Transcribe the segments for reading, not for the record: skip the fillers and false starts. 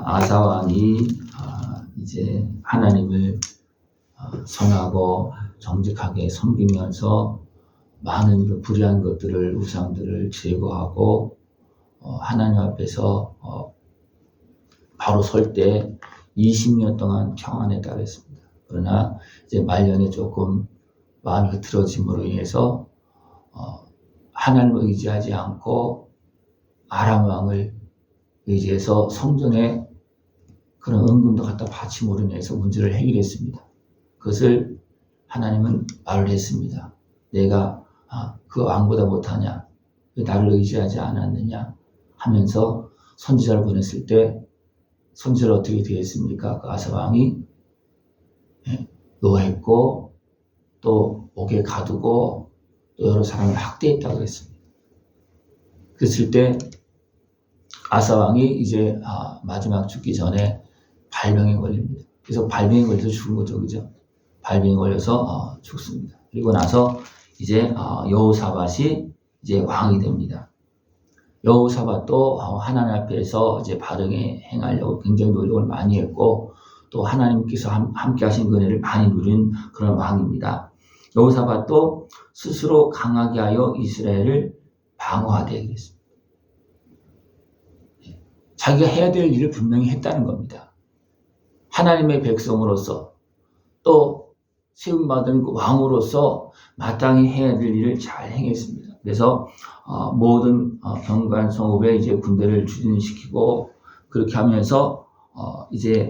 아사 왕이 이제 하나님을 선하고 정직하게 섬기면서 많은 그 불의한 것들을, 우상들을 제거하고 하나님 앞에서 바로 설 때 20년 동안 평안에 달했습니다. 그러나 이제 말년에 조금 마음이 흐트러짐으로 인해서 하나님을 의지하지 않고 아람 왕을 의지해서 성전에 그런 은금도 갖다 바침으로 인해서 문제를 해결했습니다. 그것을 하나님은 말을 했습니다. 내가 그 왕보다 못하냐? 왜 나를 의지하지 않았느냐? 하면서 선지자를 보냈을 때 선지자를 어떻게 되었습니까? 그 아사 왕이 노했고 또 옥에 가두고 또 여러 사람을 학대했다고 했습니다. 그랬을 때 아사 왕이 이제 마지막 죽기 전에 발병에 걸립니다. 그래서 발병에 걸려서 죽은 거죠, 그죠? 발병에 걸려서 죽습니다. 그리고 나서 이제 여호사밧이 이제 왕이 됩니다. 여호사밧도 하나님 앞에서 이제 바르게 행하려고 굉장히 노력을 많이 했고 또 하나님께서 함께 하신 은혜를 많이 누린 그런 왕입니다. 여호사밧도 스스로 강하게 하여 이스라엘을 방어하되 그랬습니다. 자기가 해야 될 일을 분명히 했다는 겁니다. 하나님의 백성으로서 또 세움받은 왕으로서 마땅히 해야 될 일을 잘 행했습니다. 그래서 모든 경관 성읍에 이제 군대를 추진시키고 그렇게 하면서 이제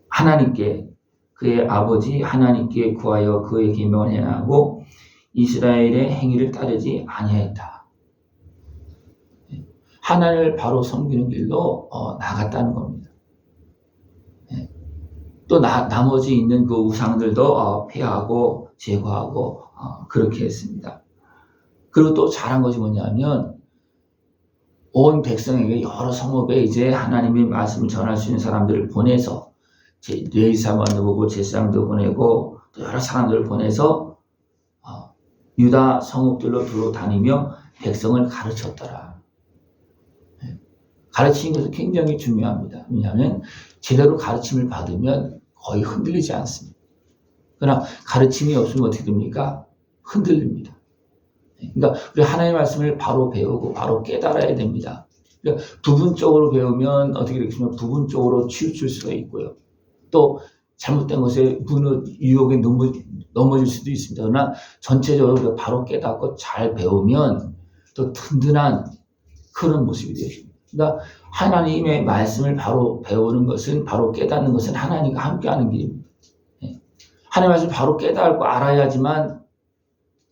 하나님께 그의 아버지 하나님께 구하여 그의 계명을 행하고 이스라엘의 행위를 따르지 아니하였다. 하나님을 바로 섬기는 길로 나갔다는 겁니다. 또 나머지 있는 그 우상들도 폐하고 제거하고 그렇게 했습니다. 그리고 또 잘한 것이 뭐냐면 온 백성에게 여러 성읍에 이제 하나님의 말씀을 전할 수 있는 사람들을 보내서 레위사관도 보고 제사장도 보내고 또 여러 사람들을 보내서 유다 성읍들로 두루 다니며 백성을 가르쳤더라. 가르치는 것은 굉장히 중요합니다. 왜냐하면 제대로 가르침을 받으면 거의 흔들리지 않습니다. 그러나 가르침이 없으면 어떻게 됩니까? 흔들립니다. 그러니까 우리 하나님의 말씀을 바로 배우고 바로 깨달아야 됩니다. 그러니까 부분적으로 배우면 어떻게 되겠습니까? 부분적으로 치우칠 수가 있고요. 또 잘못된 것에 유혹에 넘어질 수도 있습니다. 그러나 전체적으로 바로 깨닫고 잘 배우면 또 든든한 그런 모습이 되십니다. 그러니까 하나님의 말씀을 바로 배우는 것은, 바로 깨닫는 것은 하나님과 함께하는 길입니다. 하나님의 말씀을 바로 깨닫고 알아야지만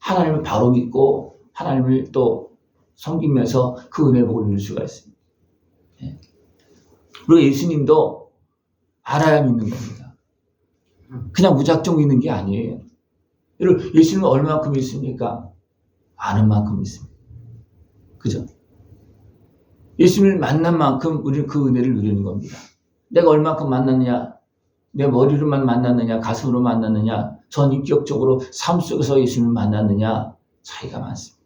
하나님을 바로 믿고 하나님을 또 섬기면서 그 은혜의 복을 누릴 수가 있습니다. 그리고 예수님도 알아야 믿는 겁니다. 그냥 무작정 믿는 게 아니에요. 여러분, 예수님은 얼마만큼 믿습니까? 아는 만큼 믿습니다. 그죠? 예수님을 만난 만큼 우리는 그 은혜를 누리는 겁니다. 내가 얼마만큼 만났느냐, 내 머리로만 만났느냐, 가슴으로 만났느냐, 전인격적으로 삶 속에서 예수님을 만났느냐, 차이가 많습니다.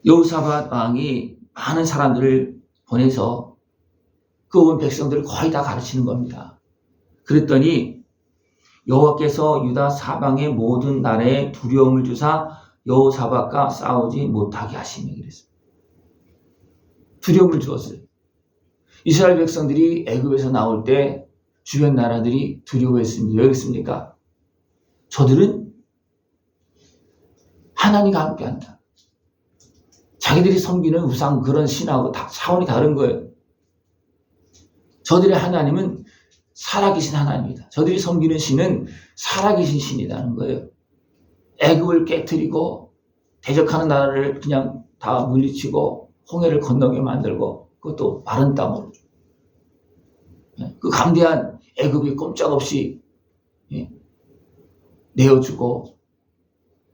여호사밧 왕이 많은 사람들을 보내서 그 온 백성들을 거의 다 가르치는 겁니다. 그랬더니 여호와께서 유다 사방의 모든 나라에 두려움을 주사 여호사밧과 싸우지 못하게 하시며 그랬습니다. 두려움을 주었어요. 이스라엘 백성들이 애굽에서 나올 때 주변 나라들이 두려워했습니다. 왜 그랬습니까? 저들은 하나님과 함께한다. 자기들이 섬기는 우상 그런 신하고 다 차원이 다른 거예요. 저들의 하나님은 살아계신 하나님이다. 저들이 섬기는 신은 살아계신 신이라는 거예요. 애굽을 깨뜨리고 대적하는 나라를 그냥 다 물리치고 홍해를 건너게 만들고 그것도 마른 땅으로 그 강대한 애굽이 꼼짝없이 내어주고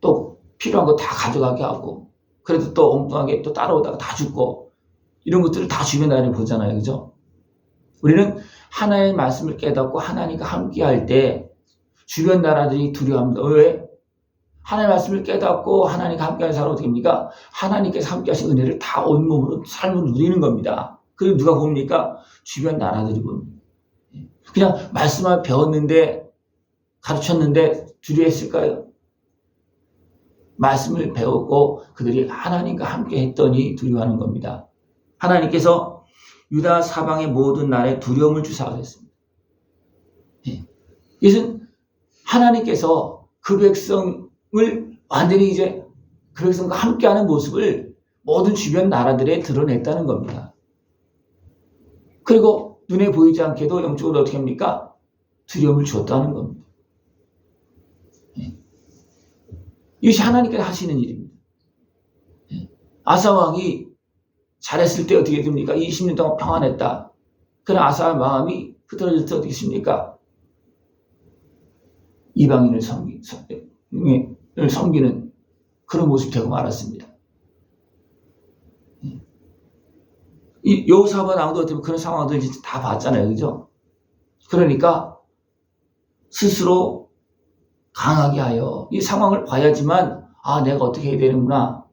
또 필요한 거 다 가져가게 하고 그래도 또 엉뚱하게 또 따라오다가 다 죽고 이런 것들을 다 주변 나라에 보잖아요. 그죠? 우리는 하나님의 말씀을 깨닫고 하나님과 함께 할 때 주변 나라들이 두려워합니다. 왜? 하나님의 말씀을 깨닫고 하나님과 함께하는 사람 어떻게 됩니까? 하나님께서 함께하신 은혜를 다 온몸으로 삶을 누리는 겁니다. 그리고 누가 봅니까? 주변 나라들이 봅니다. 그냥 말씀을 배웠는데 가르쳤는데 두려워했을까요? 말씀을 배우고 그들이 하나님과 함께 했더니 두려워하는 겁니다. 하나님께서 유다 사방의 모든 나라에 두려움을 주사 그랬습니다. 이것은 하나님께서 그 백성을 완전히 이제 그 백성과 함께하는 모습을 모든 주변 나라들에 드러냈다는 겁니다. 그리고 눈에 보이지 않게도 영적으로 어떻게 합니까? 두려움을 주었다는 겁니다. 이것이 하나님께서 하시는 일입니다. 아사 왕이 잘했을 때 어떻게 됩니까? 20년 동안 평안했다. 그러나 아사의 마음이 흐트러질 때 어떻게 됩니까? 이방인을 섬기는 그런 모습이 되고 말았습니다. 이 여호사밧 왕도 어떻게 그런 상황들 다 봤잖아요. 그죠? 그러니까 스스로 강하게 하여 이 상황을 봐야지만 내가 어떻게 해야 되는구나.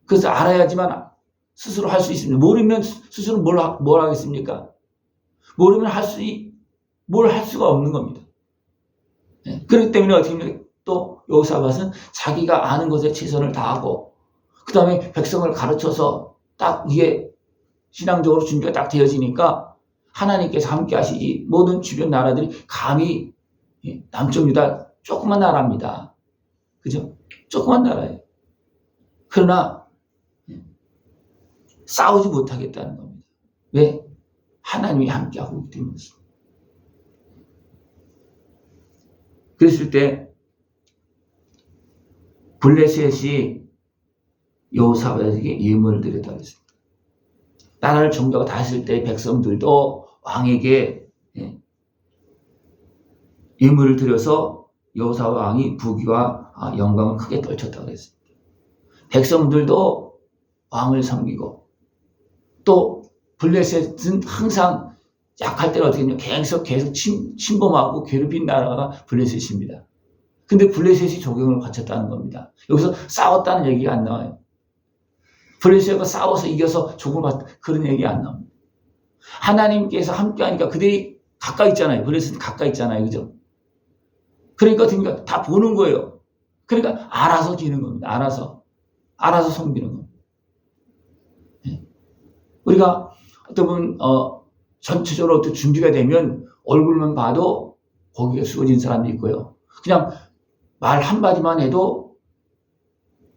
그래서 알아야지만 스스로 할 수 있습니다. 모르면 스스로 뭘 하겠습니까? 모르면 뭘 할 수가 없는 겁니다. 그렇기 때문에 어떻게 또 여호사밧은 자기가 아는 것에 최선을 다하고 그 다음에 백성을 가르쳐서 딱 이게 신앙적으로 준비가 딱 되어지니까 하나님께서 함께 하시지 모든 주변 나라들이 감히 남쪽 유다 조그만 나라입니다. 그죠? 조그만 나라예요. 그러나 싸우지 못하겠다는 겁니다. 왜? 하나님이 함께하고 있기 때문이죠. 그랬을 때 블레셋이 여호사밧에게 예물을 드렸다고 했습니다. 나라를 종교가 다 했을 때 백성들도 왕에게 예물을 드려서 여호사밧 왕이 부귀와 영광을 크게 떨쳤다고 했습니다. 백성들도 왕을 섬기고 또 블레셋은 항상 약할 때는 어떻게 했냐면 계속 침범하고 괴롭힌 나라가 블레셋입니다. 근데 블레셋이 조경을 바쳤다는 겁니다. 여기서 싸웠다는 얘기가 안 나와요. 블레셋과 싸워서 이겨서 조경을 그런 얘기 안 나옵니다. 하나님께서 함께하니까 그들이 가까이 있잖아요. 블레셋은 가까이 있잖아요. 그죠? 그러니까 다 보는 거예요. 그러니까 알아서 지는 겁니다. 알아서 섬기는 겁니다. 우리가 어떤 분 전체적으로 어떤 준비가 되면 얼굴만 봐도 고개가 숙여진 사람도 있고요. 그냥 말 한마디만 해도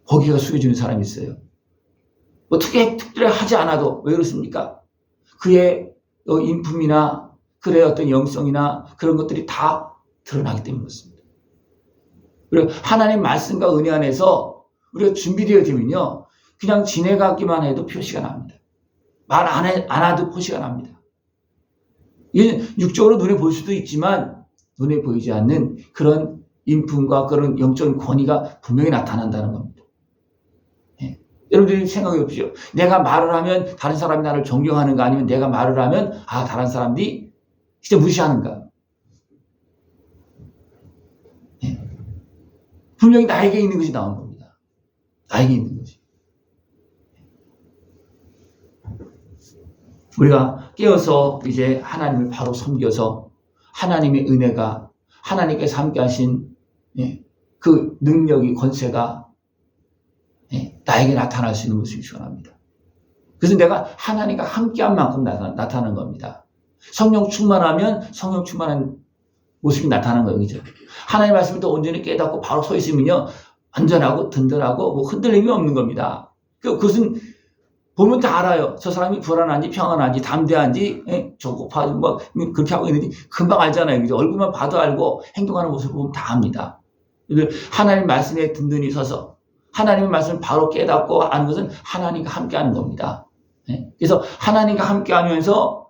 고개가 숙여지는 사람이 있어요. 뭐 특별히 하지 않아도 왜 그렇습니까? 그의 인품이나 그의 어떤 영성이나 그런 것들이 다 드러나기 때문에 그렇습니다. 그리고 하나님 말씀과 은혜 안에서 우리가 준비되어지면요. 그냥 지내가기만 해도 표시가 납니다. 말 안 해도 표시가 납니다. 육적으로 눈에 볼 수도 있지만 눈에 보이지 않는 그런 인품과 그런 영적인 권위가 분명히 나타난다는 겁니다. 여러분들이 생각해 보십시오. 내가 말을 하면 다른 사람이 나를 존경하는가 아니면 내가 말을 하면 다른 사람들이 진짜 무시하는가. 분명히 나에게 있는 것이 나오는 겁니다. 나에게 있는 것이. 우리가 깨어서 이제 하나님을 바로 섬겨서 하나님의 은혜가 하나님께서 함께 하신 그 능력이 권세가 나에게 나타날 수 있는 모습이 원합니다. 그래서 내가 하나님과 함께한 만큼 나타나는 겁니다. 성령 충만하면 성령 충만한 모습이 나타나는 거예요. 그죠? 하나님 말씀을 또 온전히 깨닫고 바로 서 있으면요. 안전하고 든든하고 뭐 흔들림이 없는 겁니다. 그것은 보면 다 알아요. 저 사람이 불안한지 평안한지 담대한지 조급하지 뭐 그렇게 하고 있는지 금방 알잖아요. 그죠? 얼굴만 봐도 알고 행동하는 모습을 보면 다 압니다. 하나님 말씀에 든든히 서서 하나님의 말씀을 바로 깨닫고 아는 것은 하나님과 함께하는 겁니다. 그래서 하나님과 함께하면서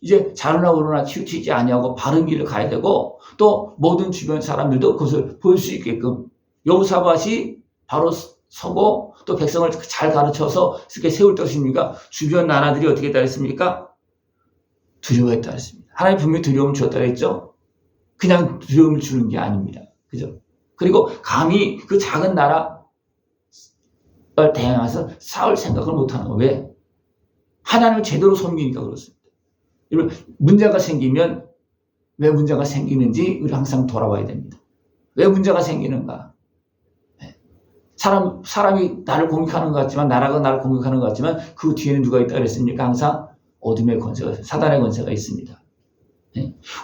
이제 자르나 오르나 치우치지 아니하고 바른 길을 가야 되고 또 모든 주변 사람들도 그것을 볼 수 있게끔 여호사밧이 바로 서고 또 백성을 잘 가르쳐서 이렇게 세울 것입니까? 주변 나라들이 어떻게 했다 했습니까? 두려워했다 했습니다. 하나님 분명히 두려움을 주었다 했죠? 그냥 두려움을 주는 게 아닙니다. 그죠? 그리고 감히 그 작은 나라를 대항해서 싸울 생각을 못하는 거예요. 왜? 하나님을 제대로 섬기니까 그렇습니다. 여러분, 문제가 생기면 왜 문제가 생기는지 우리 항상 돌아봐야 됩니다. 왜 문제가 생기는가? 사람이 나를 공격하는 것 같지만, 나라가 나를 공격하는 것 같지만, 그 뒤에는 누가 있다 그랬습니까? 항상 어둠의 권세가, 사단의 권세가 있습니다.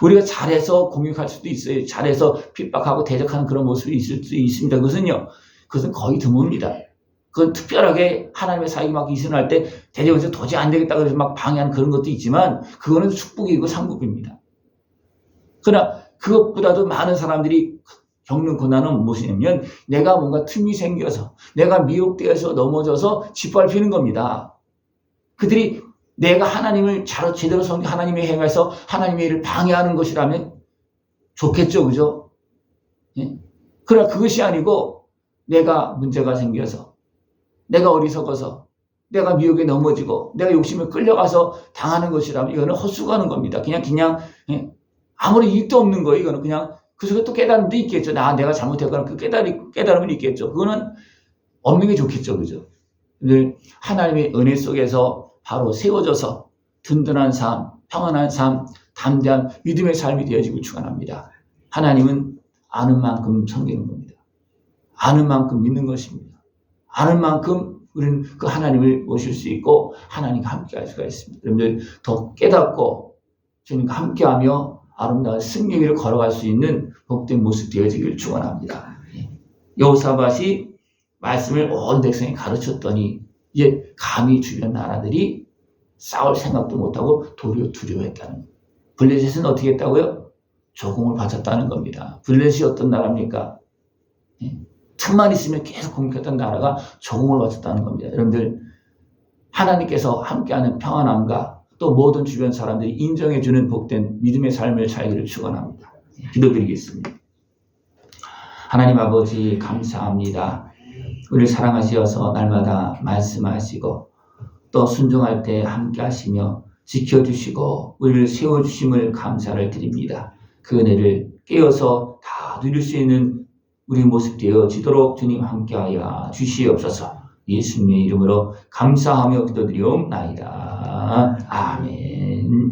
우리가 잘해서 공격할 수도 있어요. 잘해서 핍박하고 대적하는 그런 모습이 있을 수 있습니다. 그것은 거의 드뭅니다. 그건 특별하게 하나님의 사역이 막 이순할 때 대적에서 도저히 안 되겠다 그래서 막 방해하는 그런 것도 있지만, 그거는 축복이고 상급입니다. 그러나 그것보다도 많은 사람들이 겪는 고난은 무엇이냐면, 내가 뭔가 틈이 생겨서, 내가 미혹되어서 넘어져서 짓밟히는 겁니다. 그들이 내가 하나님을 제대로 섬기, 하나님의 행해서 하나님의 일을 방해하는 것이라면 좋겠죠, 그죠? 예? 그러나 그것이 아니고, 내가 문제가 생겨서, 내가 어리석어서, 내가 미혹에 넘어지고, 내가 욕심에 끌려가서 당하는 것이라면 이거는 헛수고하는 겁니다. 그냥 예? 아무리 이익도 없는 거예요. 이거는 그냥 그 속에 또 깨달음도 있겠죠. 내가 잘못했거나 그 깨달음은 있겠죠. 그거는 없는 게 좋겠죠. 그죠? 늘 하나님의 은혜 속에서 바로 세워져서 든든한 삶, 평안한 삶, 담대한 믿음의 삶이 되어지고 축원합니다. 하나님은 아는 만큼 섬기는 겁니다. 아는 만큼 믿는 것입니다. 아는 만큼 우리는 그 하나님을 모실 수 있고 하나님과 함께 할 수가 있습니다. 여러분들 더 깨닫고 주님과 함께하며 아름다운 승리의 길을 걸어갈 수 있는 복된 모습 되어지기를 축원합니다. 여호사밧이 말씀을 온 백성에 가르쳤더니 이제 감히 주변 나라들이 싸울 생각도 못하고 도리어 두려워했다는 거예요. 블레셋은 어떻게 했다고요? 조공을 바쳤다는 겁니다. 블레셋이 어떤 나라입니까? 틈만 있으면 계속 공격했던 나라가 조공을 바쳤다는 겁니다. 여러분들, 하나님께서 함께하는 평안함과 또 모든 주변 사람들이 인정해주는 복된 믿음의 삶을 살기를 축원합니다. 기도드리겠습니다. 하나님 아버지 감사합니다. 우리를 사랑하시어서 날마다 말씀하시고 또 순종할 때 함께 하시며 지켜주시고 우리를 세워주심을 감사를 드립니다. 그 은혜를 깨어서 다 누릴 수 있는 우리 모습 되어지도록 주님 함께하여 주시옵소서. 예수님의 이름으로 감사하며 기도드리옵나이다. 아멘.